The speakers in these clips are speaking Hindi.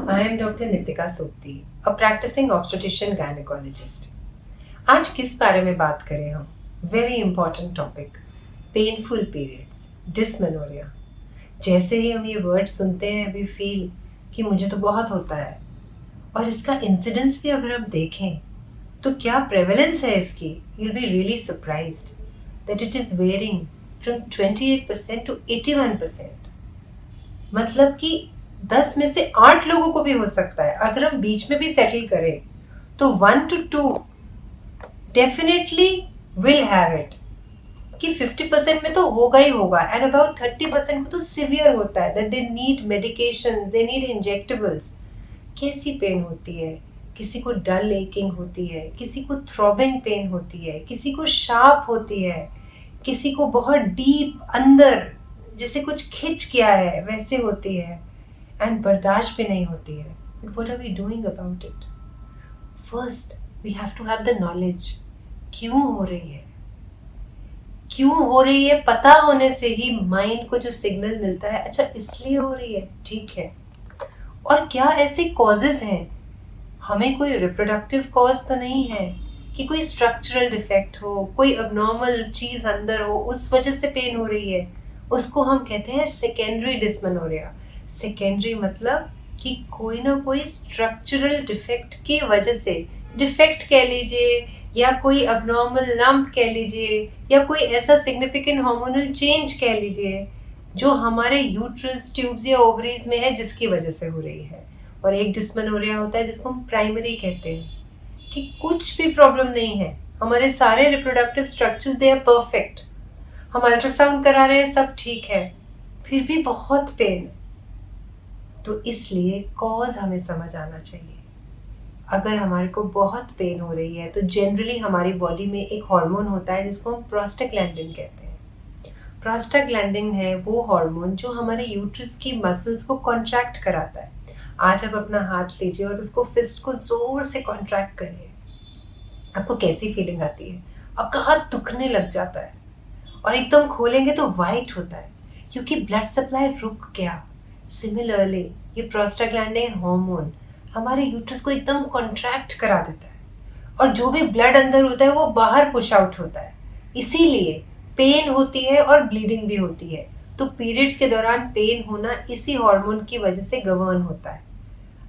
I am Dr. Nitika Sopti, a practicing obstetrician gynecologist. आज किस बारे में बात करें हम? Very important topic, painful periods, dysmenorrhoea. जैसे ही हम ये वर्ड सुनते हैं वी फील कि मुझे तो बहुत होता है, और इसका इंसिडेंस भी अगर हम देखें तो क्या प्रेवलेंस है इसकी, you'll be really surprised that it is varying from 28% to 81%। मतलब कि 10 में से 8 लोगों को भी हो सकता है। अगर हम बीच में भी सेटल करें तो 1 to 2 definitely will have it, कि 50% में तो होगा ही होगा, एंड अबाउट 30% को तो सिवियर होता है, that they need medication, they need injectables. कैसी पेन होती है? किसी को डल एकिंग होती है, किसी को थ्रॉबिंग पेन होती है, किसी को शार्प होती है, किसी को बहुत डीप अंदर जैसे कुछ खिंच गया है वैसे होती है, एंड बर्दाश्त भी नहीं होती है। But what are we doing about it? First we have to have the knowledge, क्यों हो रही है, क्यों हो रही है पता होने से ही माइंड को जो सिग्नल मिलता है, अच्छा इसलिए हो रही है, ठीक है। और क्या ऐसे कॉजेज हैं? हमें कोई रिप्रोडक्टिव कॉज तो नहीं है कि कोई स्ट्रक्चरल डिफेक्ट हो, कोई अबनॉर्मल चीज अंदर हो उस वजह से पेन हो रही है। उसको हम कहते हैं सेकेंडरी डिस्मेनोरिया। सेकेंडरी मतलब कि कोई ना कोई स्ट्रक्चरल डिफेक्ट की वजह से, डिफेक्ट कह लीजिए या कोई अबनॉर्मल लंप कह लीजिए या कोई ऐसा सिग्निफिकेंट हार्मोनल चेंज कह लीजिए जो हमारे यूट्रस, ट्यूब्स या ओवरीज में है, जिसकी वजह से हो रही है। और एक डिस्मेनोरिया होता है जिसको हम प्राइमरी कहते हैं, कि कुछ भी प्रॉब्लम नहीं है, हमारे सारे reproductive structures they are perfect, हम अल्ट्रासाउंड करा रहे हैं सब ठीक है, फिर भी बहुत पेन है। तो इसलिए कॉज हमें समझ आना चाहिए। अगर हमारे को बहुत पेन हो रही है तो जनरली हमारी बॉडी में एक हार्मोन होता है जिसको हम प्रोस्टाग्लैंडिन कहते हैं। प्रोस्टाग्लैंडिन है वो हार्मोन जो हमारे यूट्रस की मसल्स को कॉन्ट्रैक्ट कराता है। आज आप अपना हाथ लीजिए और उसको फिस्ट को जोर से कॉन्ट्रैक्ट करिए, आपको कैसी फीलिंग आती है? आपका हाथ दुखने लग जाता है, और एकदम खोलेंगे तो वाइट होता है क्योंकि ब्लड सप्लाई रुक गया। सिमिलरली ये प्रोस्टाग्लैंडिन हार्मोन हमारे यूट्रस को एकदम कॉन्ट्रैक्ट करा देता है, और जो भी ब्लड अंदर होता है वो बाहर पुश आउट होता है। इसीलिए पेन होती है और ब्लीडिंग भी होती है। तो पीरियड्स के दौरान पेन होना इसी हार्मोन की वजह से गवर्न होता है।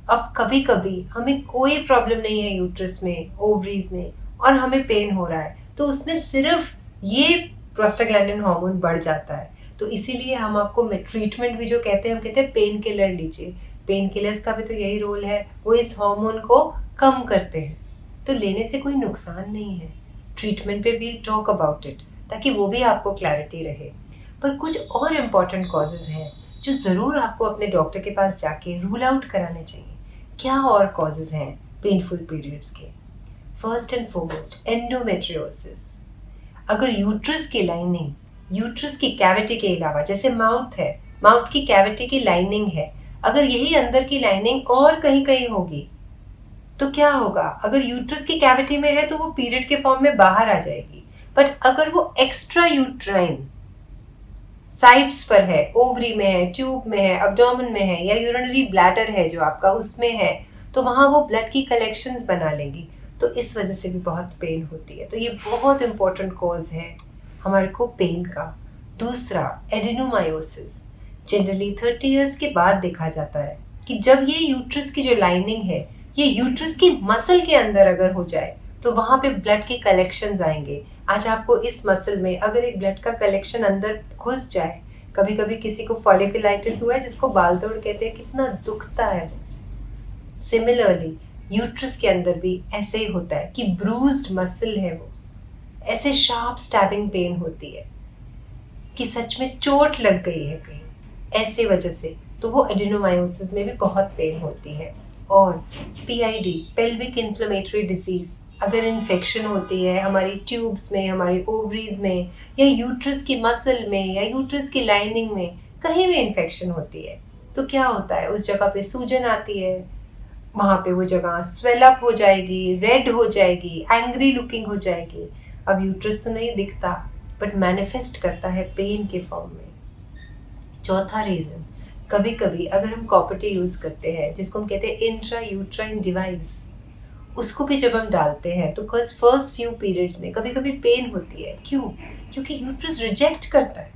अब कभी कभी हमें कोई प्रॉब्लम नहीं है यूट्रस में, ओवरीज में, और हमें पेन हो रहा है, तो उसमें सिर्फ ये प्रोस्टाग्लैंडिन हार्मोन बढ़ जाता है। तो इसीलिए हम आपको ट्रीटमेंट भी जो कहते हैं, हम कहते हैं पेन किलर लीजिए। पेन किलर्स का भी तो यही रोल है, वो इस हार्मोन को कम करते हैं। तो लेने से कोई नुकसान नहीं है। ट्रीटमेंट पे वी टॉक अबाउट इट ताकि वो भी आपको क्लैरिटी रहे। पर कुछ और इम्पॉर्टेंट कॉजेज हैं जो ज़रूर आपको अपने डॉक्टर के पास जाके रूल आउट कराने चाहिए। क्या और कॉजेज हैं पेनफुल पीरियड्स के? First and foremost endometriosis. अगर यूट्रस की लाइनिंग, यूट्रस की कैविटी के अलावा, जैसे माउथ है, माउथ की कैविटी की लाइनिंग है, अगर यही अंदर की लाइनिंग और कहीं कहीं होगी तो क्या होगा? अगर यूट्रस की कैविटी में है तो वो पीरियड के फॉर्म में बाहर आ जाएगी, बट अगर वो एक्स्ट्रा यूट्राइन साइड्स पर है, ओवरी में है, ट्यूब में है, अब्डोमेन में है, या यूरिनरी ब्लैडर है जो आपका उसमें है, तो वहाँ वो ब्लड की कलेक्शंस बना लेंगी, तो इस वजह से भी बहुत पेन होती है। तो ये बहुत इंपॉर्टेंट कॉज है हमारे को पेन का। दूसरा, एडेनोमायोसिस। जनरली 30 इयर्स के बाद देखा जाता है कि जब ये यूट्रस की जो लाइनिंग है ये यूट्रस की मसल के अंदर अगर हो जाए तो वहाँ पे ब्लड के कलेक्शंस आएंगे। आज आपको इस मसल में अगर एक ब्लड का कलेक्शन अंदर घुस जाए, कभी कभी किसी को फॉलिकुलाइटिस हुआ है जिसको बाल तोड़ कहते हैं, कितना दुखता है। सिमिलरली यूट्रस के अंदर भी ऐसे ही होता है कि ब्रूज्ड मसल है, वो ऐसे शार्प स्टैबिंग पेन होती है कि सच में चोट लग गई है कहीं, ऐसे वजह से, तो वो एडेनोमायोसिस में भी बहुत पेन होती है। और पीआईडी, पेल्विक इन्फ्लेमेटरी डिजीज, अगर इन्फेक्शन होती है हमारी ट्यूब्स में, हमारी ओवरीज में, या यूट्रस की मसल में, या यूट्रस की लाइनिंग में, कहीं भी इन्फेक्शन होती है तो क्या होता है? उस जगह पे सूजन आती है, वहाँ पे वो जगह स्वेल अप हो जाएगी, रेड हो जाएगी, एंग्री लुकिंग हो जाएगी। अब यूट्रस तो नहीं दिखता बट मैनिफेस्ट करता है पेन के फॉर्म में। चौथा रीज़न, कभी कभी अगर हम कॉपर्टी यूज़ करते हैं जिसको हम कहते हैं इंट्रा यूट्राइन डिवाइस, उसको भी जब हम डालते हैं तो फर्स्ट फ्यू पीरियड्स में कभी कभी पेन होती है। क्यों? क्योंकि यूट्रस रिजेक्ट करता है।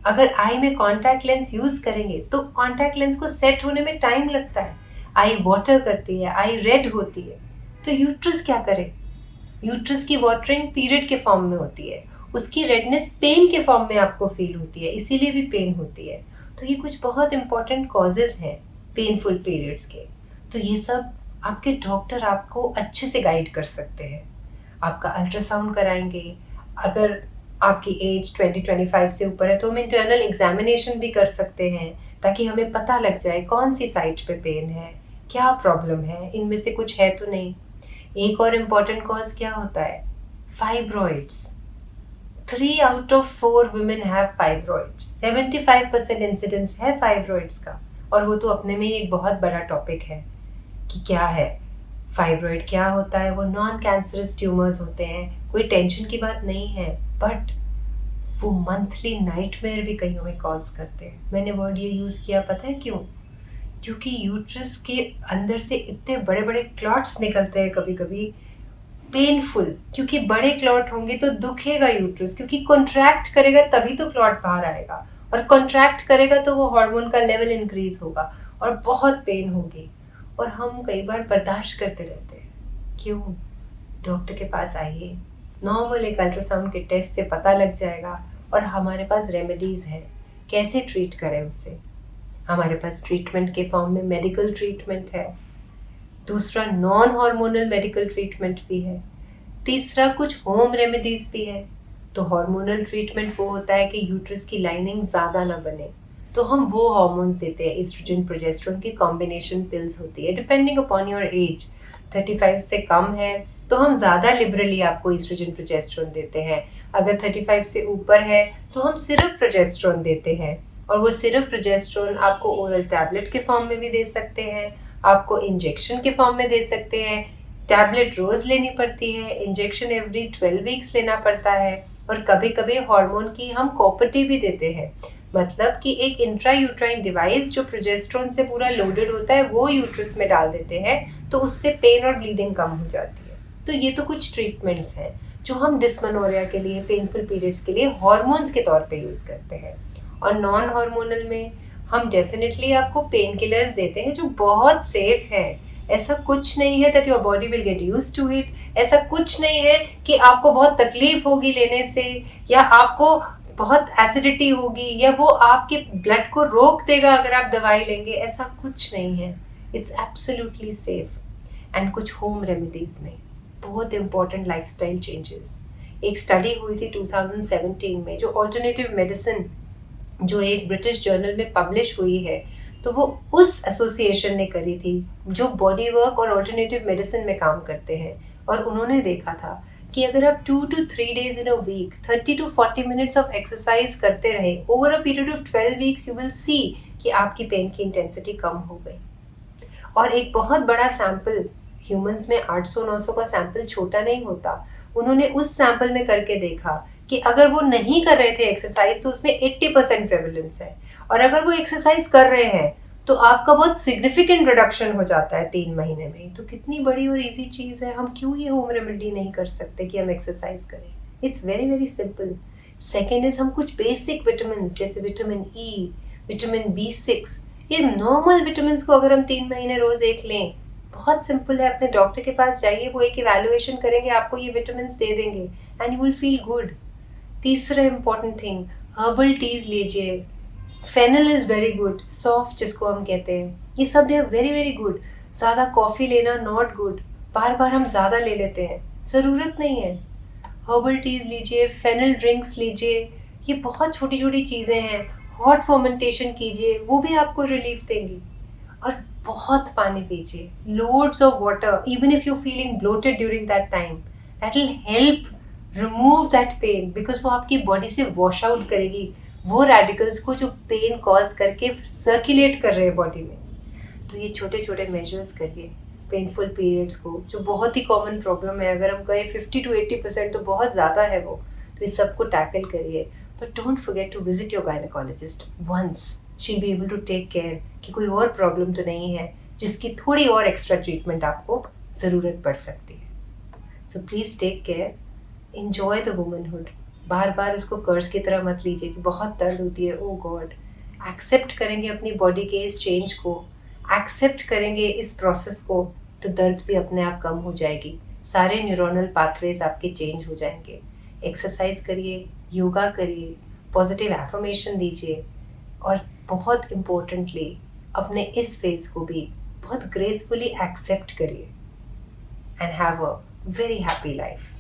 अगर आई में कॉन्टैक्ट लेंस यूज़ करेंगे तो कॉन्टैक्ट लेंस को सेट होने में टाइम लगता है, आई वाटर करती है, आई रेड होती है। तो यूट्रस क्या करे? यूट्रस की वाटरिंग पीरियड के फॉर्म में होती है, उसकी रेडनेस पेन के फॉर्म में आपको फील होती है, इसीलिए भी पेन होती है। तो ये कुछ बहुत इंपॉर्टेंट कॉजेज हैं पेनफुल पीरियड्स के। तो ये सब आपके डॉक्टर आपको अच्छे से गाइड कर सकते हैं। आपका अल्ट्रासाउंड कराएंगे। अगर आपकी एज 20-25 से ऊपर है तो हम इंटरनल एग्जामिनेशन भी कर सकते हैं, ताकि हमें पता लग जाए कौन सी साइट पे पेन है, क्या प्रॉब्लम है, इनमें से कुछ है तो नहीं। एक और इम्पॉर्टेंट कॉज क्या होता है? Fibroids. 3 out of 4 women have fibroids. 75% incidence है फाइब्रॉइड्स का। और वो तो अपने में ही एक बहुत बड़ा टॉपिक है कि क्या है फाइब्रॉइड, क्या होता है। वो नॉन कैंसरस ट्यूमर्स होते हैं, कोई टेंशन की बात नहीं है, बट वो मंथली नाइटमेयर भी कईयों में कॉज करते हैं। मैंने वर्ड ये यूज़ किया, पता है क्यों? क्योंकि यूट्रस के अंदर से इतने बड़े बड़े क्लॉट्स निकलते हैं कभी कभी, पेनफुल। क्योंकि बड़े क्लॉट होंगे तो दुखेगा यूट्रस, क्योंकि कॉन्ट्रैक्ट करेगा तभी तो क्लॉट बाहर आएगा, और कॉन्ट्रैक्ट करेगा तो वो हार्मोन का लेवल इंक्रीज होगा और बहुत पेन होगी। और हम कई बार बर्दाश्त करते रहते हैं। क्यों? डॉक्टर के पास आइए, नॉर्मल एक अल्ट्रासाउंड के टेस्ट से पता लग जाएगा और हमारे पास रेमेडीज है कैसे ट्रीट करें उससे। हमारे पास ट्रीटमेंट के फॉर्म में मेडिकल ट्रीटमेंट है, दूसरा नॉन हार्मोनल मेडिकल ट्रीटमेंट भी है, तीसरा कुछ होम रेमेडीज भी है। तो हार्मोनल ट्रीटमेंट वो होता है कि यूट्रस की लाइनिंग ज़्यादा ना बने, तो हम वो हार्मोन्स देते हैं, एस्ट्रोजन प्रोजेस्टेरोन की कॉम्बिनेशन पिल्स होती है, डिपेंडिंग अपॉन योर एज। 35 से कम है तो हम ज़्यादा लिबरली आपको एस्ट्रोजन प्रोजेस्टेरोन देते हैं। अगर 35 से ऊपर है तो हम सिर्फ प्रोजेस्टेरोन देते हैं, और वो सिर्फ प्रोजेस्टेरोन आपको ओरल टैबलेट के फॉर्म में भी दे सकते हैं, आपको इंजेक्शन के फॉर्म में दे सकते हैं। टैबलेट रोज़ लेनी पड़ती है, इंजेक्शन एवरी 12 वीक्स लेना पड़ता है, और कभी कभी हार्मोन की हम कॉपर्टी भी देते हैं। मतलब कि एक इंट्रा यूट्राइन डिवाइस जो प्रोजेस्टेरोन से पूरा लोडेड होता है वो यूट्रस में डाल देते हैं, तो उससे पेन और ब्लीडिंग कम हो जाती है। तो ये तो कुछ ट्रीटमेंट्स हैं जो हम डिस्मेनोरिया के लिए, पेनफुल पीरियड्स के लिए हॉर्मोन्स के तौर पे यूज़ करते हैं। और नॉन हार्मोनल में हम डेफिनेटली आपको पेन किलर्स देते हैं जो बहुत सेफ है। ऐसा कुछ नहीं है that your body will get used to it. ऐसा कुछ नहीं है कि आपको बहुत तकलीफ होगी लेने से, या आपको बहुत एसिडिटी होगी, या वो आपके ब्लड को रोक देगा अगर आप दवाई लेंगे। ऐसा कुछ नहीं है, इट्स एब्सोल्युटली सेफ। एंड कुछ होम रेमेडीज में बहुत इंपॉर्टेंट लाइफस्टाइल चेंजेस। एक स्टडी हुई थी 2017 में, जो ऑल्टरनेटिव मेडिसिन जो एक ब्रिटिश जर्नल में पब्लिश हुई है, तो वो उस एसोसिएशन ने करी थी जो बॉडी वर्क और ऑल्टरनेटिव मेडिसिन में काम करते हैं। और उन्होंने देखा था कि अगर आप 2 to 3 days in a week 30 to 40 minutes of exercise करते रहे over a period of 12 weeks, you will see कि आपकी पेन की इंटेंसिटी कम हो गई। और एक बहुत बड़ा सैंपल, ह्यूमंस में 800-900 का सैंपल छोटा नहीं होता, उन्होंने उस सैंपल में करके देखा कि अगर वो नहीं कर रहे थे एक्सरसाइज तो उसमें 80% प्रेवलेंस है, और अगर वो एक्सरसाइज कर रहे हैं तो आपका बहुत सिग्निफिकेंट रिडक्शन हो जाता है 3 महीने में। तो कितनी बड़ी और इजी चीज़ है, हम क्यों ये होम रेमेडी नहीं कर सकते कि हम एक्सरसाइज करें? It's very very simple. Second is, हम कुछ बेसिक विटामिन जैसे विटामिन ई, विटामिन B6, ये नॉर्मल विटामिन को अगर हम 3 महीने रोज एक लें, बहुत सिंपल है। अपने डॉक्टर के पास जाइए, वो एक इवैल्यूएशन करेंगे, आपको ये विटामिन दे देंगे and you will feel good. तीसरा इंपॉर्टेंट थिंग, हर्बल टीज लीजिए। फेनल इज़ वेरी गुड, सॉफ्ट जिसको हम कहते हैं, ये सब they are very very good. ज़्यादा कॉफ़ी लेना नॉट गुड, बार बार हम ज़्यादा ले लेते हैं, ज़रूरत नहीं है। हर्बल टीज लीजिए, फेनल ड्रिंक्स लीजिए, ये बहुत छोटी छोटी चीज़ें हैं। हॉट फर्मेंटेशन कीजिए, वो भी आपको रिलीफ देंगी। और बहुत पानी पीजिए, loads of water, even if you feeling bloated during that time, that will help remove that pain, because वो आपकी बॉडी से वॉश आउट करेगी वो रेडिकल्स को जो पेन कॉज करके सर्कुलेट कर रहे हैं बॉडी में। तो ये छोटे छोटे मेजर्स करिए पेनफुल पीरियड्स को, जो बहुत ही कॉमन प्रॉब्लम है। अगर हम कहें 50 to 80% तो बहुत ज़्यादा है वो, तो इस सबको टैकल करिए। But don't forget to visit your gynaecologist once, she be able to take care कि कोई और प्रॉब्लम तो नहीं है जिसकी थोड़ी और एक्स्ट्रा ट्रीटमेंट आपको ज़रूरत पड़ सकती है. So please take care, enjoy the womanhood. बार बार उसको कर्ज की तरह मत लीजिए कि बहुत दर्द होती है, ओ गॉड. एक्सेप्ट करेंगे अपनी बॉडी के इस चेंज को, एक्सेप्ट करेंगे इस प्रोसेस को, तो दर्द भी अपने आप कम हो जाएगी. सारे न्यूरोनल पाथवेज आपके चेंज हो जाएंगे. एक्सरसाइज करिए, योगा करिए, पॉजिटिव एफर्मेशन दीजिए, और बहुत इम्पोर्टेंटली अपने इस फेज को भी बहुत ग्रेसफुली एक्सेप्ट करिए and have a very happy life.